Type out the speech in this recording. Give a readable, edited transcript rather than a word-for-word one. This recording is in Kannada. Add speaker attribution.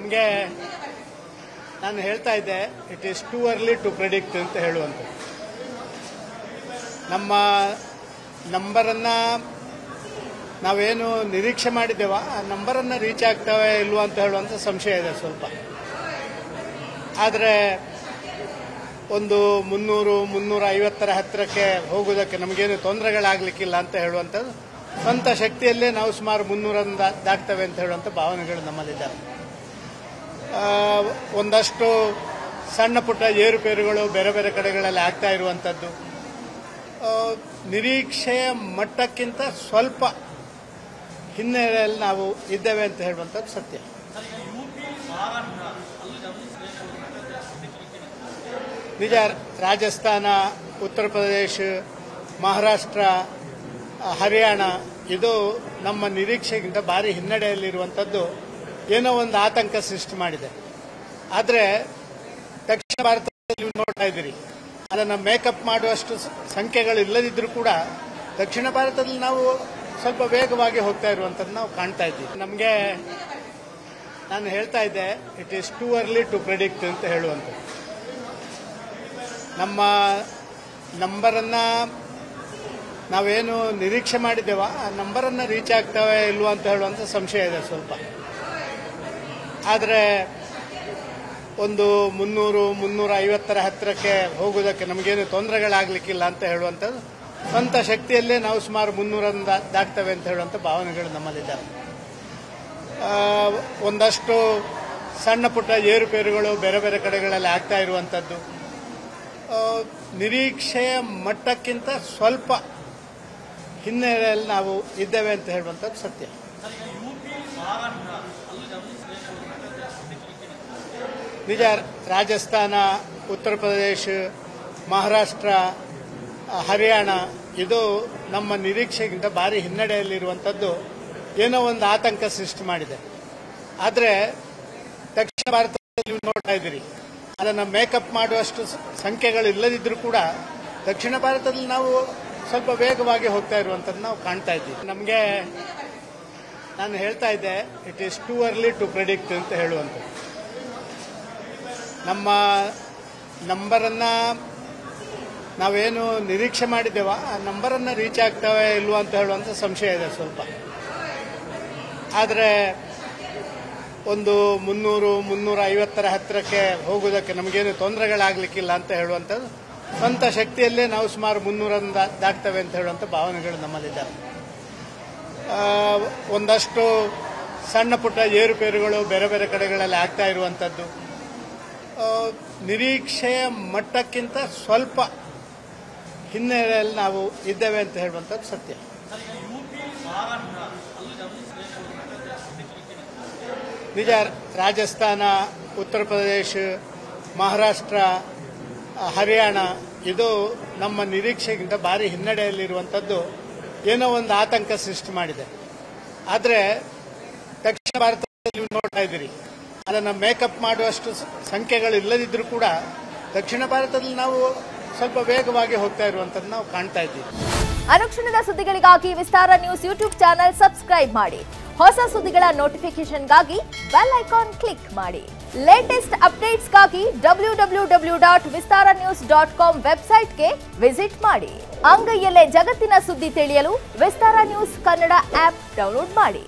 Speaker 1: ನಮಗೆ ನಾನು ಹೇಳ್ತಾ ಇದ್ದೆ, it is too early to predict ಅಂತ ಹೇಳುವಂತ. ನಮ್ಮ ನಂಬರನ್ನು ನಾವೇನು ನಿರೀಕ್ಷೆ ಮಾಡಿದ್ದೇವ ಆ ನಂಬರನ್ನು ರೀಚ್ ಆಗ್ತವೆ ಇಲ್ವಾ ಅಂತ ಹೇಳುವಂಥ ಸಂಶಯ ಇದೆ ಸ್ವಲ್ಪ. ಆದರೆ ಒಂದು 300-350 ಹತ್ತಿರಕ್ಕೆ ಹೋಗೋದಕ್ಕೆ ನಮಗೇನು ತೊಂದರೆಗಳಾಗಲಿಕ್ಕಿಲ್ಲ ಅಂತ ಹೇಳುವಂಥದ್ದು ಸ್ವಂತ ಶಕ್ತಿಯಲ್ಲೇ ನಾವು ಸುಮಾರು 300 ದಾಟ್ತೇವೆ ಅಂತ ಹೇಳುವಂಥ ಭಾವನೆಗಳು ನಮ್ಮಲ್ಲಿದ್ದಾವೆ. ಒಂದಷ್ಟು ಸಣ್ಣ ಪುಟ್ಟ ಏರುಪೇರುಗಳು ಬೇರೆ ಬೇರೆ ಕಡೆಗಳಲ್ಲಿ ಆಗ್ತಾ ಇರುವಂಥದ್ದು ನಿರೀಕ್ಷೆಯ ಮಟ್ಟಕ್ಕಿಂತ ಸ್ವಲ್ಪ ಹಿನ್ನೆಲೆಯಲ್ಲಿ ನಾವು ಇದ್ದೇವೆ ಅಂತ ಹೇಳುವಂಥದ್ದು ಸತ್ಯ. ನಿಜ, ರಾಜಸ್ಥಾನ, ಉತ್ತರ ಪ್ರದೇಶ, ಮಹಾರಾಷ್ಟ್ರ, ಹರಿಯಾಣ ಇದು ನಮ್ಮ ನಿರೀಕ್ಷೆಗಿಂತ ಭಾರಿ ಹಿನ್ನಡೆಯಲ್ಲಿರುವಂಥದ್ದು ಏನೋ ಒಂದು ಆತಂಕ ಸೃಷ್ಟಿ ಮಾಡಿದೆ. ಆದರೆ ದಕ್ಷಿಣ ಭಾರತದಲ್ಲಿ ನೋಡ್ತಾ ಇದ್ದೀರಿ, ಅದನ್ನು ಮೇಕಪ್ ಮಾಡುವಷ್ಟು ಸಂಖ್ಯೆಗಳು ಇಲ್ಲದಿದ್ದರೂ ಕೂಡ ದಕ್ಷಿಣ ಭಾರತದಲ್ಲಿ ನಾವು ಸ್ವಲ್ಪ ವೇಗವಾಗಿ ಹೋಗ್ತಾ ಇರುವಂಥದ್ದು ನಾವು ಕಾಣ್ತಾ ಇದ್ದೀವಿ. ನಮಗೆ ನಾನು ಹೇಳ್ತಾ ಇದ್ದೆ, it is too early to predict ಅಂತ ಹೇಳುವಂಥದ್ದು. ನಮ್ಮ ನಂಬರನ್ನು ನಾವೇನು ನಿರೀಕ್ಷೆ ಮಾಡಿದ್ದೇವ ಆ ನಂಬರನ್ನು ರೀಚ್ ಆಗ್ತವೆ ಇಲ್ವಾ ಅಂತ ಹೇಳುವಂಥ ಸಂಶಯ ಇದೆ ಸ್ವಲ್ಪ. ಆದರೆ ಒಂದು 300-350 ಹತ್ತಿರಕ್ಕೆ ಹೋಗೋದಕ್ಕೆ ನಮಗೇನು ತೊಂದರೆಗಳಾಗಲಿಕ್ಕಿಲ್ಲ ಅಂತ ಹೇಳುವಂಥದ್ದು ಸ್ವಂತ ಶಕ್ತಿಯಲ್ಲೇ ನಾವು ಸುಮಾರು 300 ದಾಟ್ತೇವೆ ಅಂತ ಹೇಳುವಂಥ ಭಾವನೆಗಳು ನಮ್ಮಲ್ಲಿದ್ದಾವೆ. ಒಂದಷ್ಟು ಸಣ್ಣ ಪುಟ್ಟ ಏರುಪೇರುಗಳು ಬೇರೆ ಬೇರೆ ಕಡೆಗಳಲ್ಲಿ ಆಗ್ತಾ ಇರುವಂಥದ್ದು ನಿರೀಕ್ಷೆಯ ಮಟ್ಟಕ್ಕಿಂತ ಸ್ವಲ್ಪ ಹಿನ್ನೆಲೆಯಲ್ಲಿ ನಾವು ಇದ್ದೇವೆ ಅಂತ ಹೇಳುವಂಥದ್ದು ಸತ್ಯ. ನಿಜ, ರಾಜಸ್ಥಾನ, ಉತ್ತರ ಪ್ರದೇಶ, ಮಹಾರಾಷ್ಟ್ರ, ಹರಿಯಾಣ ಇದು ನಮ್ಮ ನಿರೀಕ್ಷೆಗಿಂತ ಭಾರಿ ಹಿನ್ನಡೆಯಲ್ಲಿರುವಂಥದ್ದು ಏನೋ ಒಂದು ಆತಂಕ ಸೃಷ್ಟಿ ಮಾಡಿದೆ. ಆದರೆ ದಕ್ಷಿಣ ಭಾರತದಲ್ಲಿ ನೋಡ್ತಾ ಇದ್ದೀರಿ, ಅದನ್ನು ಮೇಕಪ್ ಮಾಡುವಷ್ಟು ಸಂಖ್ಯೆಗಳು ಇಲ್ಲದಿದ್ದರೂ ಕೂಡ ದಕ್ಷಿಣ ಭಾರತದಲ್ಲಿ ನಾವು ಸ್ವಲ್ಪ ವೇಗವಾಗಿ ಹೋಗ್ತಾ ಇರುವಂಥದ್ದು ನಾವು ಕಾಣ್ತಾ ಇದ್ದೀವಿ. ನಮಗೆ ನಾನು ಹೇಳ್ತಾ ಇದ್ದೆ, it is too early to predict ಅಂತ ಹೇಳುವಂಥದ್ದು. ನಮ್ಮ ನಂಬರನ್ನು ನಾವೇನು ನಿರೀಕ್ಷೆ ಮಾಡಿದ್ದೇವ ಆ ನಂಬರನ್ನು ರೀಚ್ ಆಗ್ತವೆ ಇಲ್ವಾ ಅಂತ ಹೇಳುವಂಥ ಸಂಶಯ ಇದೆ ಸ್ವಲ್ಪ. ಆದರೆ ಒಂದು 300-350 ಹತ್ತಿರಕ್ಕೆ ಹೋಗೋದಕ್ಕೆ ನಮಗೇನು ತೊಂದರೆಗಳಾಗಲಿಕ್ಕಿಲ್ಲ ಅಂತ ಹೇಳುವಂಥದ್ದು ಸ್ವಂತ ಶಕ್ತಿಯಲ್ಲೇ ನಾವು ಸುಮಾರು 300 ದಾಟ್ತೇವೆ ಅಂತ ಹೇಳುವಂಥ ಭಾವನೆಗಳು ನಮ್ಮಲ್ಲಿದ್ದಾವೆ. ಒಂದಷ್ಟು ಸಣ್ಣ ಪುಟ್ಟ ಏರುಪೇರುಗಳು ಬೇರೆ ಬೇರೆ ಕಡೆಗಳಲ್ಲಿ ಆಗ್ತಾ ಇರುವಂಥದ್ದು ನಿರೀಕ್ಷೆಯ ಮಟ್ಟಕ್ಕಿಂತ ಸ್ವಲ್ಪ ಹಿನ್ನೆಲೆಯಲ್ಲಿ ನಾವು ಇದ್ದೇವೆ ಅಂತ ಹೇಳುವಂಥದ್ದು ಸತ್ಯ. ನಿಜ, ರಾಜಸ್ಥಾನ, ಉತ್ತರ ಪ್ರದೇಶ, ಮಹಾರಾಷ್ಟ್ರ, ಹರಿಯಾಣ ಇದು ನಮ್ಮ ನಿರೀಕ್ಷೆಗಿಂತ ಭಾರಿ ಹಿನ್ನಡೆಯಲ್ಲಿರುವಂಥದ್ದು ಏನೋ ಒಂದು ಆತಂಕ ಸೃಷ್ಟಿ ಮಾಡಿದೆ. ಆದರೆ ದಕ್ಷಿಣ ಭಾರತದಲ್ಲಿ ನೋಡ್ತಾ ಇದ್ದೀರಿ, ಅದನ್ನು ಮೇಕಪ್ ಮಾಡುವಷ್ಟು ಸಂಖ್ಯೆಗಳು ಇಲ್ಲದಿದ್ದರೂ ಕೂಡ ದಕ್ಷಿಣ ಭಾರತದಲ್ಲಿ ನಾವು ಸ್ವಲ್ಪ ವೇಗವಾಗಿ ಹೋಗ್ತಾ ಇರುವಂಥದ್ದು ನಾವು ಕಾಣ್ತಾ ಇದ್ದೀವಿ.
Speaker 2: ಅನುಕ್ಷಣದ ಸುದ್ದಿಗಳಿಗಾಗಿ ವಿಸ್ತಾರ ನ್ಯೂಸ್ ಯೂಟ್ಯೂಬ್ ಚಾನೆಲ್ ಸಬ್ಸ್ಕ್ರೈಬ್ ಮಾಡಿ. ಹೊಸ ಸುದ್ದಿಗಳ ನೋಟಿಫಿಕೇಶನ್ಗಾಗಿ ಬೆಲ್ ಐಕಾನ್ ಕ್ಲಿಕ್ ಮಾಡಿ. ಲೇಟೆಸ್ಟ್ ಅಪ್ಡೇಟ್ಸ್ಗಾಗಿ www.vistaranews.com ವೆಬ್ಸೈಟ್ಗೆ ವಿಸಿಟ್ ಮಾಡಿ. ಅಂಗೈಯಲ್ಲೇ ಜಗತ್ತಿನ ಸುದ್ದಿ ತಿಳಿಯಲು ವಿಸ್ತಾರ ನ್ಯೂಸ್ ಕನ್ನಡ ಆಪ್ ಡೌನ್ಲೋಡ್ ಮಾಡಿ.